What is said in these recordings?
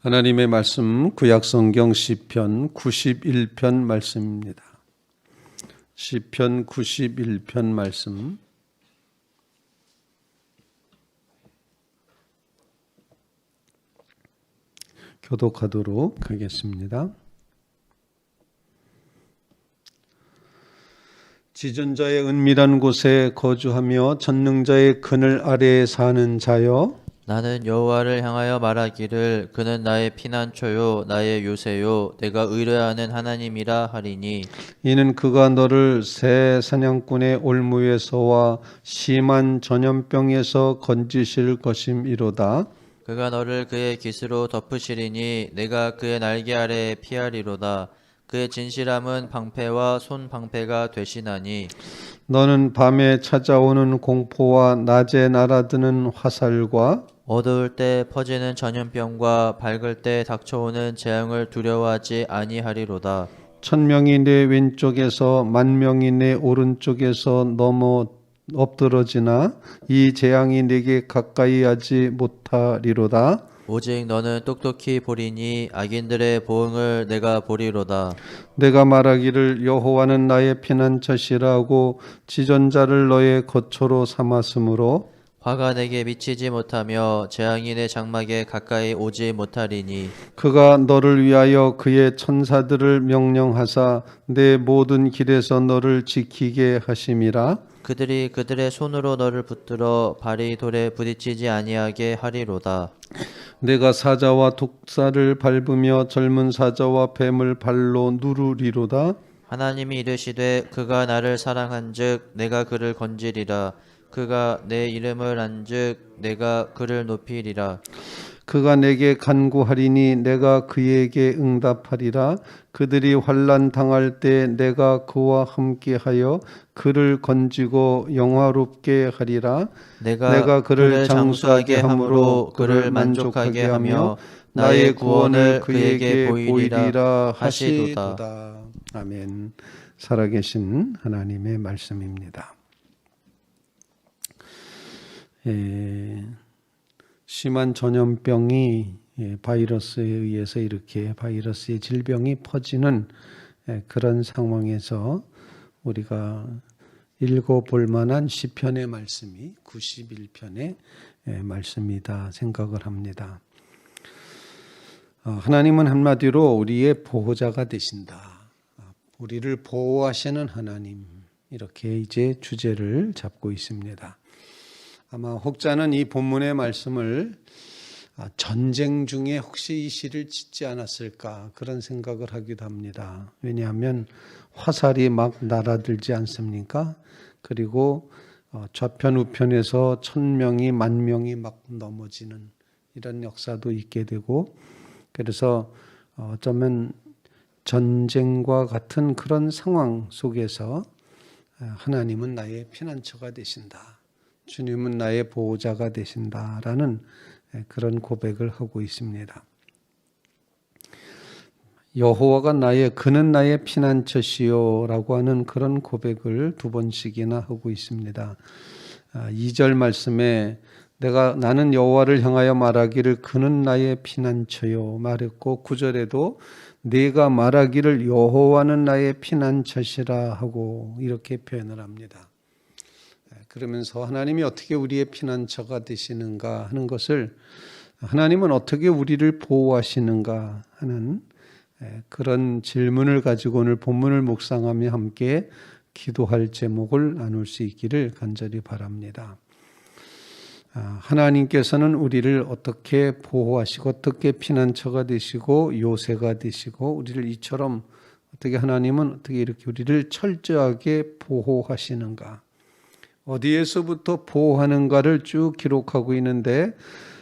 하나님의 말씀 구약성경 시편 91편 말씀입니다. 시편 91편 말씀 교독하도록 하겠습니다. 지존자의 은밀한 곳에 거주하며 전능자의 그늘 아래에 사는 자여, 나는 여호와를 향하여 말하기를 그는 나의 피난처요 나의 요새요 내가 의뢰하는 하나님이라 하리니, 이는 그가 너를 새 사냥꾼의 올무에서와 심한 전염병에서 건지실 것임이로다. 그가 너를 그의 깃으로 덮으시리니 내가 그의 날개 아래에 피하리로다. 그의 진실함은 방패와 손 방패가 되시나니, 너는 밤에 찾아오는 공포와 낮에 날아드는 화살과 어두울 때 퍼지는 전염병과 밝을 때 닥쳐오는 재앙을 두려워하지 아니하리로다. 1000명이 내 왼쪽에서 10,000명이 내 오른쪽에서 넘어 엎드러지나 이 재앙이 내게 가까이 하지 못하리로다. 오직 너는 똑똑히 보리니 악인들의 보응을 내가 보리로다. 내가 말하기를 여호와는 나의 피난처시라고 지존자를 너의 거처로 삼았으므로 화가 내게 미치지 못하며 재앙이 내 장막에 가까이 오지 못하리니, 그가 너를 위하여 그의 천사들을 명령하사 내 모든 길에서 너를 지키게 하심이라. 그들이 그들의 손으로 너를 붙들어 발이 돌에 부딪히지 아니하게 하리로다. 내가 사자와 독사를 밟으며 젊은 사자와 뱀을 발로 누르리로다. 하나님이 이르시되 그가 나를 사랑한즉 내가 그를 건지리라. 그가 내 이름을 안즉 내가 그를 높이리라. 그가 내게 간구하리니 내가 그에게 응답하리라. 그들이 환난 당할 때 내가 그와 함께하여 그를 건지고 영화롭게 하리라. 내가 그를 장수하게 함으로 그를 만족하게 하며 나의 구원을 그에게 보이리라 하시도다. 아멘. 살아계신 하나님의 말씀입니다. 심한 전염병이 바이러스에 의해서 이렇게 바이러스의 질병이 퍼지는 그런 상황에서 우리가 읽어볼 만한 시편의 말씀이 91편의 말씀이다 생각을 합니다. 하나님은 한마디로 우리의 보호자가 되신다. 우리를 보호하시는 하나님, 이렇게 이제 주제를 잡고 있습니다. 아마 혹자는 이 본문의 말씀을 전쟁 중에 혹시 이 시를 짓지 않았을까 그런 생각을 하기도 합니다. 왜냐하면 화살이 막 날아들지 않습니까? 그리고 좌편 우편에서 1000명이 10,000명이 막 넘어지는 이런 역사도 있게 되고, 그래서 어쩌면 전쟁과 같은 그런 상황 속에서 하나님은 나의 피난처가 되신다, 주님은 나의 보호자가 되신다라는 그런 고백을 하고 있습니다. 여호와가 그는 나의 피난처시요라고 하는 그런 고백을 2번씩이나 하고 있습니다. 2절 말씀에 나는 여호와를 향하여 말하기를 그는 나의 피난처요 말했고, 9절에도 내가 말하기를 여호와는 나의 피난처시라 하고 이렇게 표현을 합니다. 그러면서 하나님이 어떻게 우리의 피난처가 되시는가 하는 것을, 하나님은 어떻게 우리를 보호하시는가 하는 그런 질문을 가지고 오늘 본문을 묵상하며 함께 기도할 제목을 나눌 수 있기를 간절히 바랍니다. 하나님께서는 우리를 어떻게 보호하시고 어떻게 피난처가 되시고 요새가 되시고 우리를 이처럼 하나님은 어떻게 이렇게 우리를 철저하게 보호하시는가, 어디에서부터 보호하는가를 쭉 기록하고 있는데,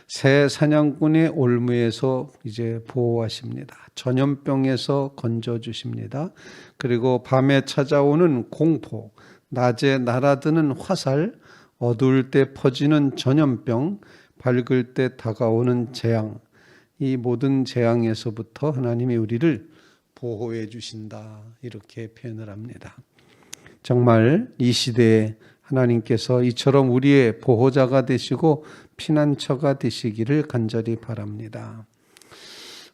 새 사냥꾼의 올무에서 이제 보호하십니다. 전염병에서 건져주십니다. 그리고 밤에 찾아오는 공포, 낮에 날아드는 화살, 어두울 때 퍼지는 전염병, 밝을 때 다가오는 재앙, 이 모든 재앙에서부터 하나님이 우리를 보호해 주신다, 이렇게 표현을 합니다. 정말 이 시대에 하나님께서 이처럼 우리의 보호자가 되시고 피난처가 되시기를 간절히 바랍니다.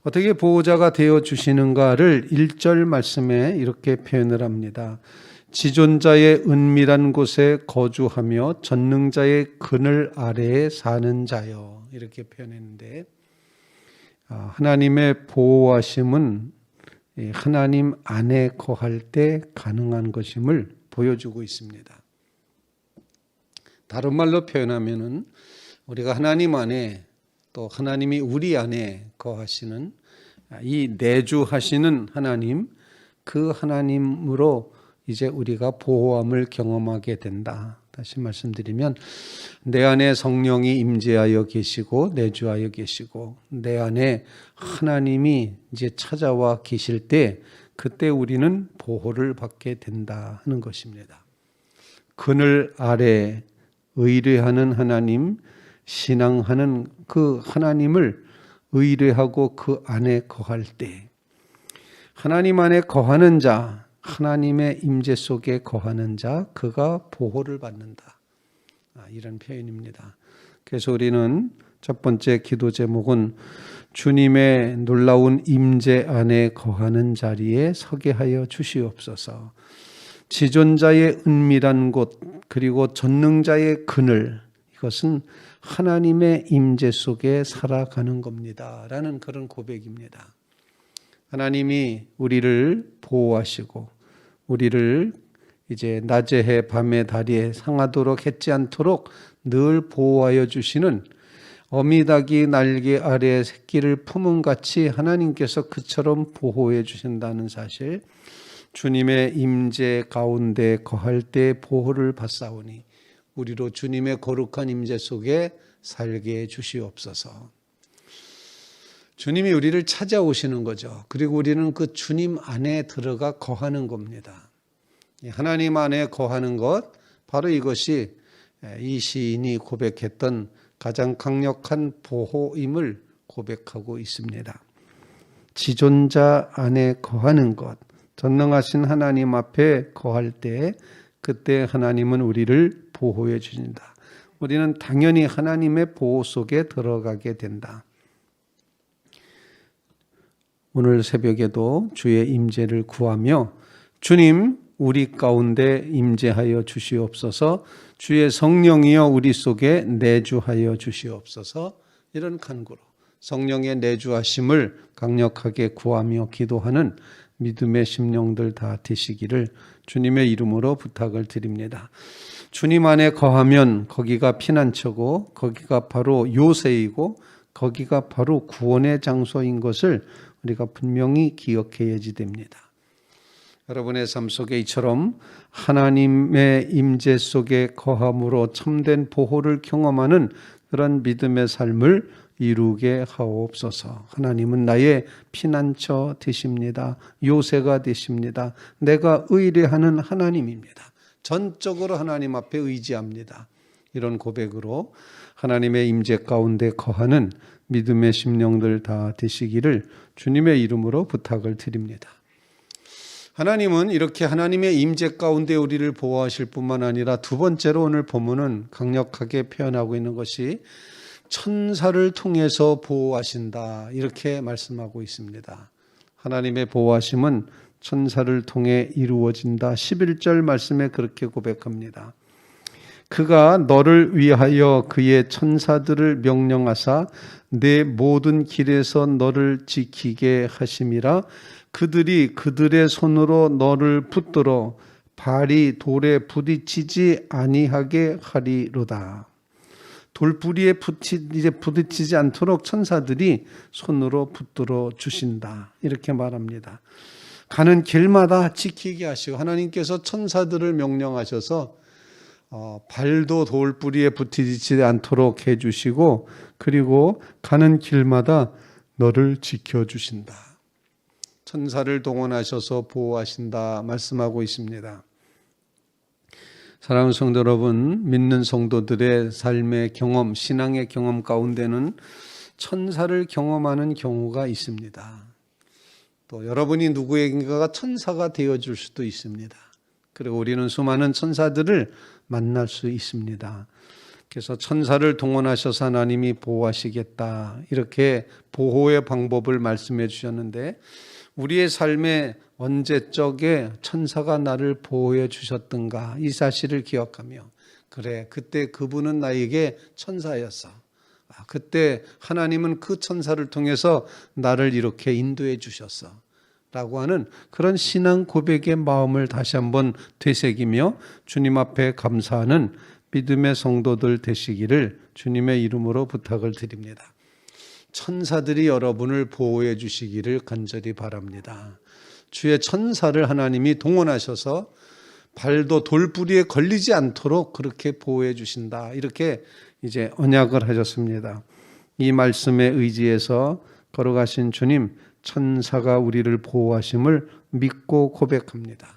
어떻게 보호자가 되어 주시는가를 1절 말씀에 이렇게 표현을 합니다. 지존자의 은밀한 곳에 거주하며 전능자의 그늘 아래에 사는 자요. 이렇게 표현했는데, 하나님의 보호하심은 하나님 안에 거할 때 가능한 것임을 보여주고 있습니다. 다른 말로 표현하면은 우리가 하나님 안에, 또 하나님이 우리 안에 거하시는 이 내주하시는 하나님, 그 하나님으로 이제 우리가 보호함을 경험하게 된다. 다시 말씀드리면 내 안에 성령이 임재하여 계시고 내주하여 계시고 내 안에 하나님이 이제 찾아와 계실 때 그때 우리는 보호를 받게 된다 하는 것입니다. 그늘 아래 의뢰하는 하나님, 신앙하는 그 하나님을 의뢰하고 그 안에 거할 때 하나님 안에 거하는 자, 하나님의 임재 속에 거하는 자, 그가 보호를 받는다. 이런 표현입니다. 그래서 우리는 첫 번째 기도 제목은 주님의 놀라운 임재 안에 거하는 자리에 서게 하여 주시옵소서. 지존자의 은밀한 곳, 그리고 전능자의 그늘, 이것은 하나님의 임재 속에 살아가는 겁니다. 라는 그런 고백입니다. 하나님이 우리를 보호하시고 우리를 이제 낮에 해 밤에 달에 상하도록 했지 않도록 늘 보호하여 주시는 어미닭이 날개 아래 새끼를 품은 같이 하나님께서 그처럼 보호해 주신다는 사실, 주님의 임재 가운데 거할 때 보호를 받사오니 우리로 주님의 거룩한 임재 속에 살게 해 주시옵소서. 주님이 우리를 찾아오시는 거죠. 그리고 우리는 그 주님 안에 들어가 거하는 겁니다. 하나님 안에 거하는 것, 바로 이것이 이 시인이 고백했던 가장 강력한 보호임을 고백하고 있습니다. 지존자 안에 거하는 것, 전능하신 하나님 앞에 거할 때 그때 하나님은 우리를 보호해 주신다. 우리는 당연히 하나님의 보호 속에 들어가게 된다. 오늘 새벽에도 주의 임재를 구하며 주님 우리 가운데 임재하여 주시옵소서, 주의 성령이여 우리 속에 내주하여 주시옵소서, 이런 간구로 성령의 내주하심을 강력하게 구하며 기도하는 믿음의 심령들 다 되시기를 주님의 이름으로 부탁을 드립니다. 주님 안에 거하면 거기가 피난처고 거기가 바로 요새이고 거기가 바로 구원의 장소인 것을 우리가 분명히 기억해야지 됩니다. 여러분의 삶 속에 이처럼 하나님의 임재 속에 거함으로 참된 보호를 경험하는 그런 믿음의 삶을 이루게 하옵소서. 하나님은 나의 피난처 되십니다. 요새가 되십니다. 내가 의뢰하는 하나님입니다. 전적으로 하나님 앞에 의지합니다. 이런 고백으로 하나님의 임재 가운데 거하는 믿음의 심령들 다 되시기를 주님의 이름으로 부탁을 드립니다. 하나님은 이렇게 하나님의 임재 가운데 우리를 보호하실 뿐만 아니라 두 번째로 오늘 본문은 강력하게 표현하고 있는 것이 천사를 통해서 보호하신다, 이렇게 말씀하고 있습니다. 하나님의 보호하심은 천사를 통해 이루어진다. 11절 말씀에 그렇게 고백합니다. 그가 너를 위하여 그의 천사들을 명령하사 내 모든 길에서 너를 지키게 하심이라. 그들이 그들의 손으로 너를 붙들어 발이 돌에 부딪히지 아니하게 하리로다. 돌부리에 부딪히지 않도록 천사들이 손으로 붙들어 주신다, 이렇게 말합니다. 가는 길마다 지키게 하시고 하나님께서 천사들을 명령하셔서 발도 돌부리에 부딪히지 않도록 해주시고 그리고 가는 길마다 너를 지켜주신다. 천사를 동원하셔서 보호하신다 말씀하고 있습니다. 사랑하는 성도 여러분, 믿는 성도들의 삶의 경험, 신앙의 경험 가운데는 천사를 경험하는 경우가 있습니다. 또 여러분이 누구에게인가가 천사가 되어줄 수도 있습니다. 그리고 우리는 수많은 천사들을 만날 수 있습니다. 그래서 천사를 동원하셔서 하나님이 보호하시겠다, 이렇게 보호의 방법을 말씀해 주셨는데, 우리의 삶에 언제적에 천사가 나를 보호해 주셨던가, 이 사실을 기억하며, 그래, 그때 그분은 나에게 천사였어, 그때 하나님은 그 천사를 통해서 나를 이렇게 인도해 주셨어 라고 하는 그런 신앙 고백의 마음을 다시 한번 되새기며 주님 앞에 감사하는 믿음의 성도들 되시기를 주님의 이름으로 부탁을 드립니다. 천사들이 여러분을 보호해 주시기를 간절히 바랍니다. 주의 천사를 하나님이 동원하셔서 발도 돌부리에 걸리지 않도록 그렇게 보호해 주신다, 이렇게 이제 언약을 하셨습니다. 이 말씀에 의지해서 걸어가신 주님, 천사가 우리를 보호하심을 믿고 고백합니다.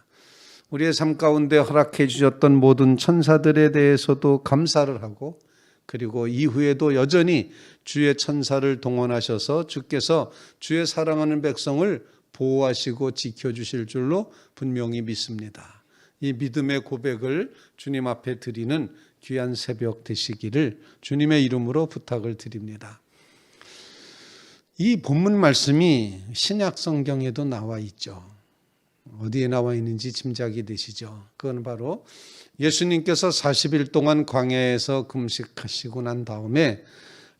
우리의 삶 가운데 허락해 주셨던 모든 천사들에 대해서도 감사를 하고, 그리고 이후에도 여전히 주의 천사를 동원하셔서 주께서 주의 사랑하는 백성을 보호하시고 지켜주실 줄로 분명히 믿습니다. 이 믿음의 고백을 주님 앞에 드리는 귀한 새벽 되시기를 주님의 이름으로 부탁을 드립니다. 이 본문 말씀이 신약 성경에도 나와 있죠. 어디에 나와 있는지 짐작이 되시죠? 그건 바로 예수님께서 40일 동안 광야에서 금식하시고 난 다음에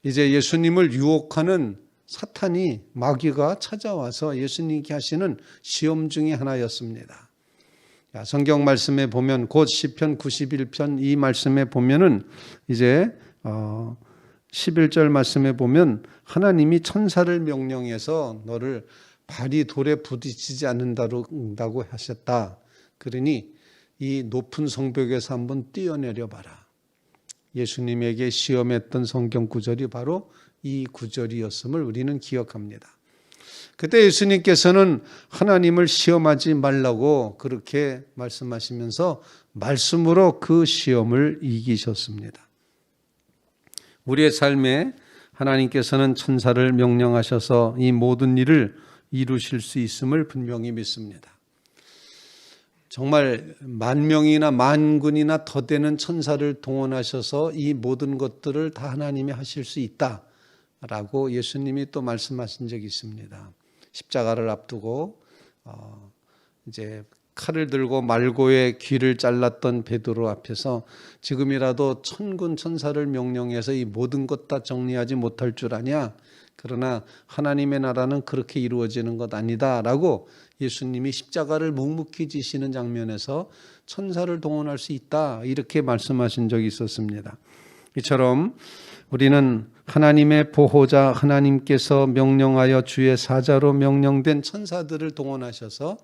이제 예수님을 유혹하는 사탄이, 마귀가 찾아와서 예수님께 하시는 시험 중에 하나였습니다. 성경 말씀에 보면, 곧 시편 91편 이 말씀에 보면은 이제 11절 말씀에 보면 하나님이 천사를 명령해서 너를 발이 돌에 부딪히지 않는다고 하셨다. 그러니 이 높은 성벽에서 한번 뛰어내려 봐라. 예수님에게 시험했던 성경 구절이 바로 이 구절이었음을 우리는 기억합니다. 그때 예수님께서는 하나님을 시험하지 말라고 그렇게 말씀하시면서 말씀으로 그 시험을 이기셨습니다. 우리의 삶에 하나님께서는 천사를 명령하셔서 이 모든 일을 이루실 수 있음을 분명히 믿습니다. 정말 만 명이나 만군이나 더 되는 천사를 동원하셔서 이 모든 것들을 다 하나님이 하실 수 있다라고 예수님이 또 말씀하신 적이 있습니다. 십자가를 앞두고 이제 칼을 들고 말고의 귀를 잘랐던 베드로 앞에서 지금이라도 천군 천사를 명령해서 이 모든 것 다 정리하지 못할 줄 아냐? 그러나 하나님의 나라는 그렇게 이루어지는 것 아니다라고 예수님이 십자가를 묵묵히 지시는 장면에서 천사를 동원할 수 있다, 이렇게 말씀하신 적이 있었습니다. 이처럼 우리는 하나님의 보호자, 하나님께서 명령하여 주의 사자로 명령된 천사들을 동원하셔서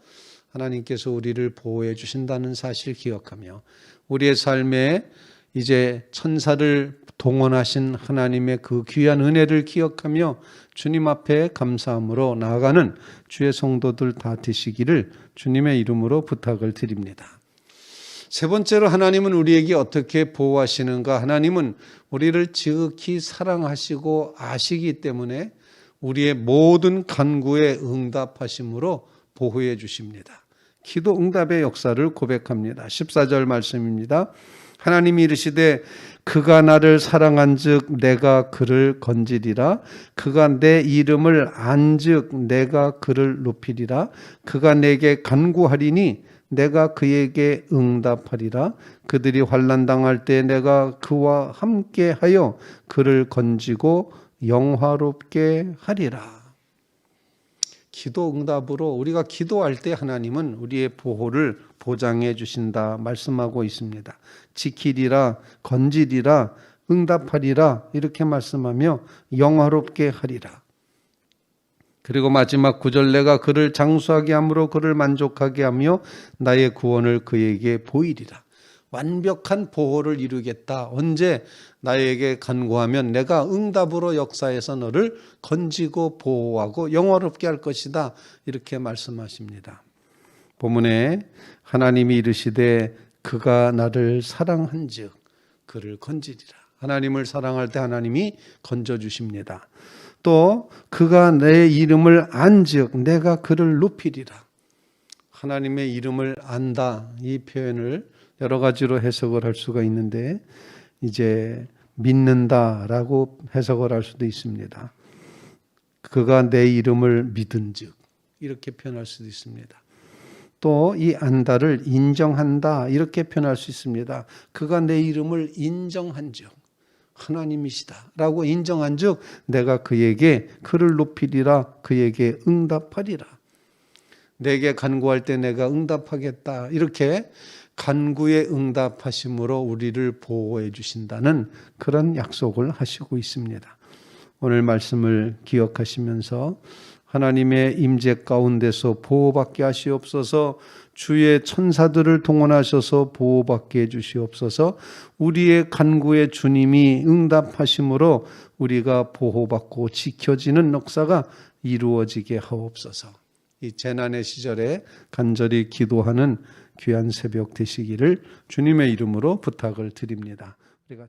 하나님께서 우리를 보호해 주신다는 사실 기억하며, 우리의 삶에 이제 천사를 동원하신 하나님의 그 귀한 은혜를 기억하며 주님 앞에 감사함으로 나아가는 주의 성도들 다 되시기를 주님의 이름으로 부탁을 드립니다. 세 번째로, 하나님은 우리에게 어떻게 보호하시는가? 하나님은 우리를 지극히 사랑하시고 아시기 때문에 우리의 모든 간구에 응답하심으로 보호해 주십니다. 기도 응답의 역사를 고백합니다. 14절 말씀입니다. 하나님이 이르시되 그가 나를 사랑한즉 내가 그를 건지리라. 그가 내 이름을 안즉 내가 그를 높이리라. 그가 내게 간구하리니 내가 그에게 응답하리라. 그들이 환난 당할 때 내가 그와 함께하여 그를 건지고 영화롭게 하리라. 기도 응답으로 우리가 기도할 때 하나님은 우리의 보호를 보장해 주신다 말씀하고 있습니다. 지키리라, 건지리라, 응답하리라, 이렇게 말씀하며 영화롭게 하리라. 그리고 마지막 9절, 내가 그를 장수하게 함으로 그를 만족하게 하며 나의 구원을 그에게 보이리라. 완벽한 보호를 이루겠다. 언제? 나에게 간구하면 내가 응답으로 역사해서 너를 건지고 보호하고 영화롭게 할 것이다, 이렇게 말씀하십니다. 본문에 하나님이 이르시되 그가 나를 사랑한즉 그를 건지리라. 하나님을 사랑할 때 하나님이 건져주십니다. 또 그가 내 이름을 안즉 내가 그를 높이리라. 하나님의 이름을 안다, 이 표현을 여러 가지로 해석을 할 수가 있는데, 이제 믿는다라고 해석을 할 수도 있습니다. 그가 내 이름을 믿은즉 이렇게 표현할 수도 있습니다. 또 이 안다를 인정한다 이렇게 표현할 수 있습니다. 그가 내 이름을 인정한즉 하나님이시다라고 인정한즉 내가 그에게 그를 높이리라 그에게 응답하리라. 내게 간구할 때 내가 응답하겠다. 이렇게 간구에 응답하심으로 우리를 보호해 주신다는 그런 약속을 하시고 있습니다. 오늘 말씀을 기억하시면서 하나님의 임재 가운데서 보호받게 하시옵소서. 주의 천사들을 동원하셔서 보호받게 해주시옵소서. 우리의 간구에 주님이 응답하심으로 우리가 보호받고 지켜지는 역사가 이루어지게 하옵소서. 이 재난의 시절에 간절히 기도하는 귀한 새벽 되시기를 주님의 이름으로 부탁을 드립니다. 우리가